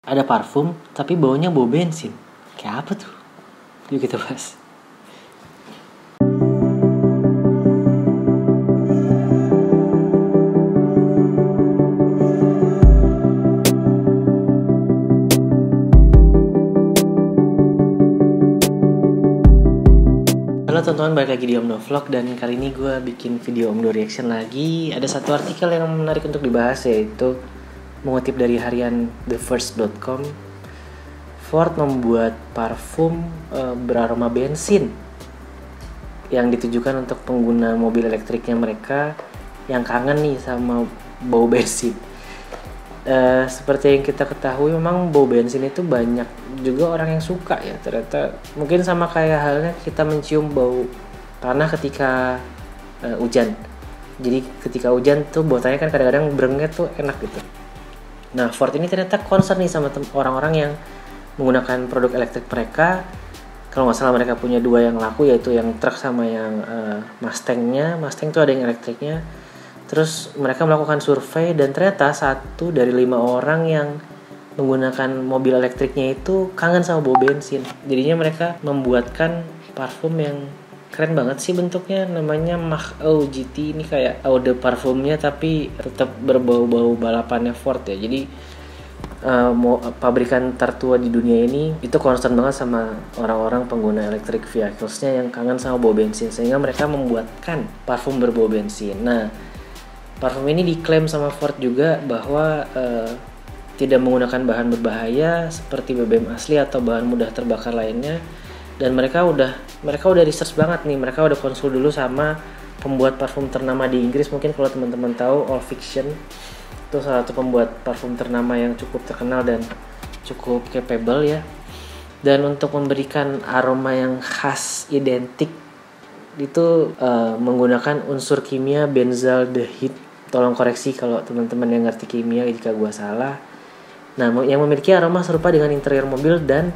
ada parfum tapi baunya bau bensin. Kayak apa tuh? Yuk kita bahas. Halo teman-teman, balik lagi di Omdo Vlog. Dan kali ini gue bikin video Omdo Reaction lagi. Ada satu artikel yang menarik untuk dibahas, yaitu mengutip dari harian TheFirst.com. Ford membuat parfum beraroma bensin yang ditujukan untuk pengguna mobil elektriknya mereka yang kangen nih sama bau bensin. Seperti yang kita ketahui, memang bau bensin itu banyak juga orang yang suka ya. Ternyata mungkin sama kayak halnya kita mencium bau tanah ketika hujan. Jadi ketika hujan tuh baunya kan kadang-kadang berenget tuh enak gitu. Nah, Ford ini ternyata concern nih sama orang-orang yang menggunakan produk elektrik mereka. Kalau nggak salah mereka punya dua yang laku, yaitu yang truk sama yang Mustang-nya. Mustang tuh ada yang elektriknya. Terus mereka melakukan survei dan ternyata 1 dari 5 orang yang menggunakan mobil elektriknya itu kangen sama bau bensin. Jadinya mereka membuatkan parfum yang keren banget sih bentuknya, namanya Mach-E GT. Ini kayak eau de parfumnya tapi tetap berbau-bau balapannya Ford ya. Jadi pabrikan tertua di dunia ini itu concern banget sama orang-orang pengguna electric vehicles-nya yang kangen sama bau bensin, sehingga mereka membuatkan parfum berbau bensin. Nah, parfum ini diklaim sama Ford juga bahwa tidak menggunakan bahan berbahaya seperti BBM asli atau bahan mudah terbakar lainnya. Dan mereka udah research banget nih. Mereka udah konsul dulu sama pembuat parfum ternama di Inggris. Mungkin kalau teman-teman tahu, All Fiction itu salah satu pembuat parfum ternama yang cukup terkenal dan cukup capable ya. Dan untuk memberikan aroma yang khas identik itu menggunakan unsur kimia benzaldehyde. Tolong koreksi kalau teman-teman yang ngerti kimia jika gua salah. Nah, yang memiliki aroma serupa dengan interior mobil dan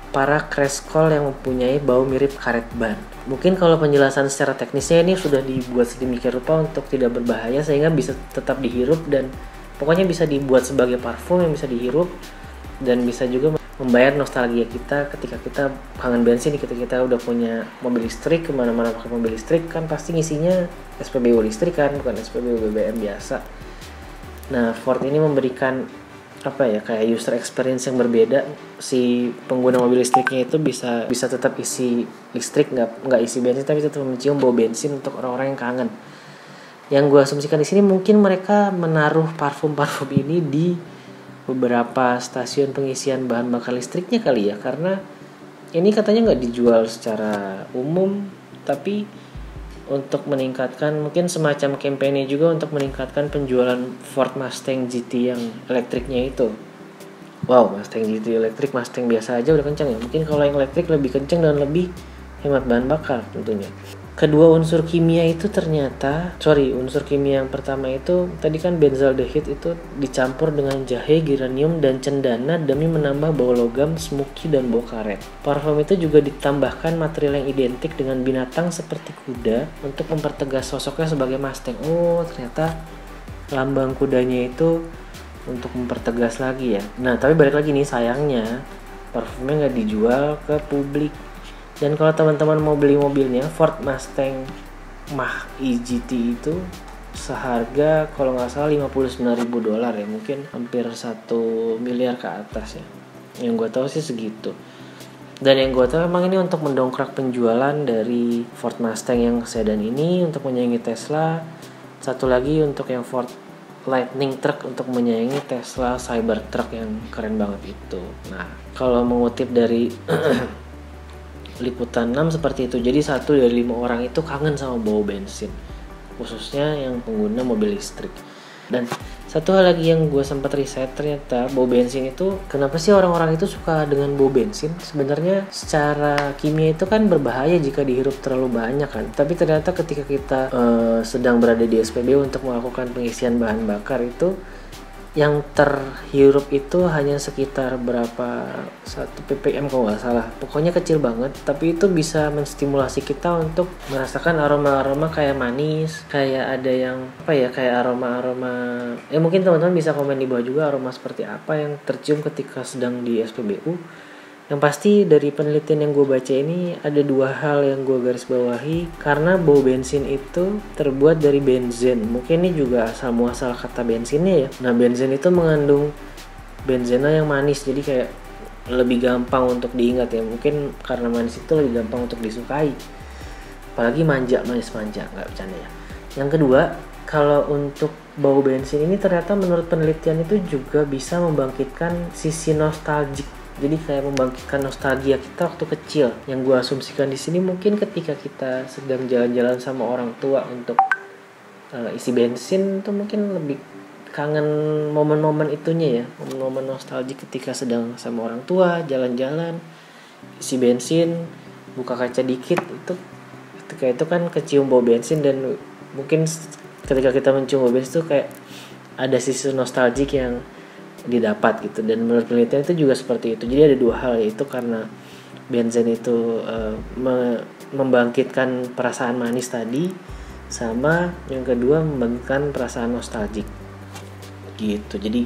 para crash call yang mempunyai bau mirip karet ban. Mungkin kalau penjelasan secara teknisnya ini sudah dibuat sedemikian rupa untuk tidak berbahaya sehingga bisa tetap dihirup, dan pokoknya bisa dibuat sebagai parfum yang bisa dihirup dan bisa juga membayar nostalgia kita ketika kita kangen bensin. Ketika kita udah punya mobil listrik, kemana-mana pakai mobil listrik kan pasti ngisinya SPBU listrik kan, bukan SPBU BBM biasa. Nah, Ford ini memberikan kayak user experience yang berbeda. Si pengguna mobil listriknya itu bisa tetap isi listrik, nggak isi bensin, tapi tetap mencium bau bensin untuk orang-orang yang kangen. Yang gue asumsikan di sini mungkin mereka menaruh parfum-parfum ini di beberapa stasiun pengisian bahan bakar listriknya kali ya, karena ini katanya nggak dijual secara umum, tapi untuk meningkatkan, mungkin semacam kampanye juga untuk meningkatkan penjualan Ford Mustang GT yang elektriknya itu. Wow, Mustang GT elektrik, Mustang biasa aja udah kencang ya. Mungkin kalau yang elektrik lebih kencang dan lebih hemat bahan bakar tentunya. Kedua unsur kimia yang pertama itu tadi kan benzaldehyde itu dicampur dengan jahe, geranium, dan cendana demi menambah bau logam, smoky, dan bau karet. Parfum itu juga ditambahkan material yang identik dengan binatang seperti kuda untuk mempertegas sosoknya sebagai Mustang. Oh, ternyata lambang kudanya itu untuk mempertegas lagi ya. Nah, tapi balik lagi nih, sayangnya parfumnya nggak dijual ke publik. Dan kalau teman-teman mau beli mobilnya, Ford Mustang Mach-E GT itu seharga kalau nggak salah $59.000 ya, mungkin hampir 1 miliar ke atas ya. Yang gue tahu sih segitu. Dan yang gue tahu memang ini untuk mendongkrak penjualan dari Ford Mustang yang sedan ini untuk menyaingi Tesla. Satu lagi untuk yang Ford Lightning Truck untuk menyaingi Tesla Cybertruck yang keren banget itu. Nah, kalau mengutip dari Liputan 6 seperti itu. Jadi 1 dari 5 orang itu kangen sama bau bensin, khususnya yang pengguna mobil listrik. Dan satu hal lagi yang gue sempat riset, ternyata bau bensin itu, kenapa sih orang-orang itu suka dengan bau bensin? Sebenarnya secara kimia itu kan berbahaya jika dihirup terlalu banyak kan. Tapi ternyata ketika kita sedang berada di SPBU untuk melakukan pengisian bahan bakar itu, yang terhirup itu hanya sekitar berapa 1 ppm kalau nggak salah, pokoknya kecil banget, tapi itu bisa menstimulasi kita untuk merasakan aroma-aroma kayak manis, kayak ada yang apa ya, kayak aroma-aroma ya mungkin teman-teman bisa komen di bawah juga aroma seperti apa yang tercium ketika sedang di SPBU. Yang pasti dari penelitian yang gue baca ini ada 2 hal yang gue garis bawahi, karena bau bensin itu terbuat dari benzen. Mungkin ini juga asal muasal kata bensinnya ya. Nah, benzen itu mengandung benzena yang manis, jadi kayak lebih gampang untuk diingat ya. Mungkin karena manis itu lebih gampang untuk disukai. Apalagi manja, manis manja, nggak bercanda ya. Yang kedua, kalau untuk bau bensin ini ternyata menurut penelitian itu juga bisa membangkitkan sisi nostalgia. Jadi kayak membangkitkan nostalgia kita waktu kecil. Yang gue asumsikan di sini mungkin ketika kita sedang jalan-jalan sama orang tua untuk isi bensin tuh mungkin lebih kangen momen-momen itunya ya, momen-momen nostalgia ketika sedang sama orang tua jalan-jalan isi bensin, buka kaca dikit, itu ketika itu kan kecium bau bensin, dan mungkin ketika kita mencium bau bensin tuh kayak ada sisi nostalgia yang didapat gitu. Dan menurut penelitian itu juga seperti itu. Jadi ada 2 hal, yaitu karena benzen itu membangkitkan perasaan manis tadi, sama yang kedua membangkitkan perasaan nostalgia gitu. Jadi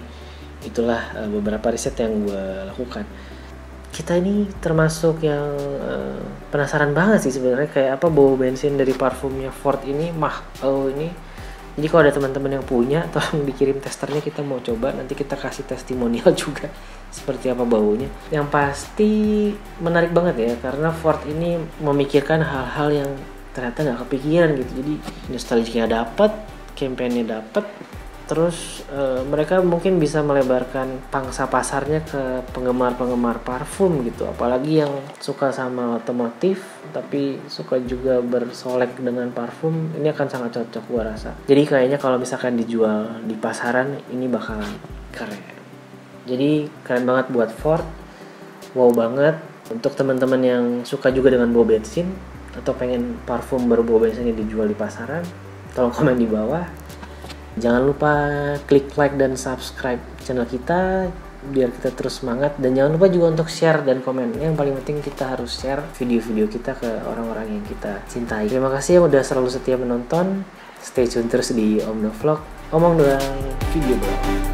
itulah beberapa riset yang gue lakukan. Kita ini termasuk yang penasaran banget sih sebenarnya kayak apa bau bensin dari parfumnya Ford ini, ini. Jadi kalau ada teman-teman yang punya, tolong dikirim testernya, kita mau coba, nanti kita kasih testimonial juga seperti apa baunya. Yang pasti menarik banget ya, karena Ford ini memikirkan hal-hal yang ternyata nggak kepikiran gitu. Jadi nostalgia dapat, campaign-nya dapat, terus mereka mungkin bisa melebarkan pangsa pasarnya ke penggemar-penggemar parfum gitu. Apalagi yang suka sama otomotif tapi suka juga bersolek dengan parfum, ini akan sangat cocok gua rasa. Jadi kayaknya kalau misalkan dijual di pasaran ini bakalan keren. Jadi keren banget buat Ford. Wow banget untuk teman-teman yang suka juga dengan bau bensin atau pengen parfum berbau bensin yang dijual di pasaran, tolong komen di bawah. Jangan lupa klik like dan subscribe channel kita biar kita terus semangat, dan jangan lupa juga untuk share dan komen. Yang paling penting kita harus share video-video kita ke orang-orang yang kita cintai. Terima kasih yang udah selalu setia menonton. Stay tune terus di Omno Vlog, omong doang video doang.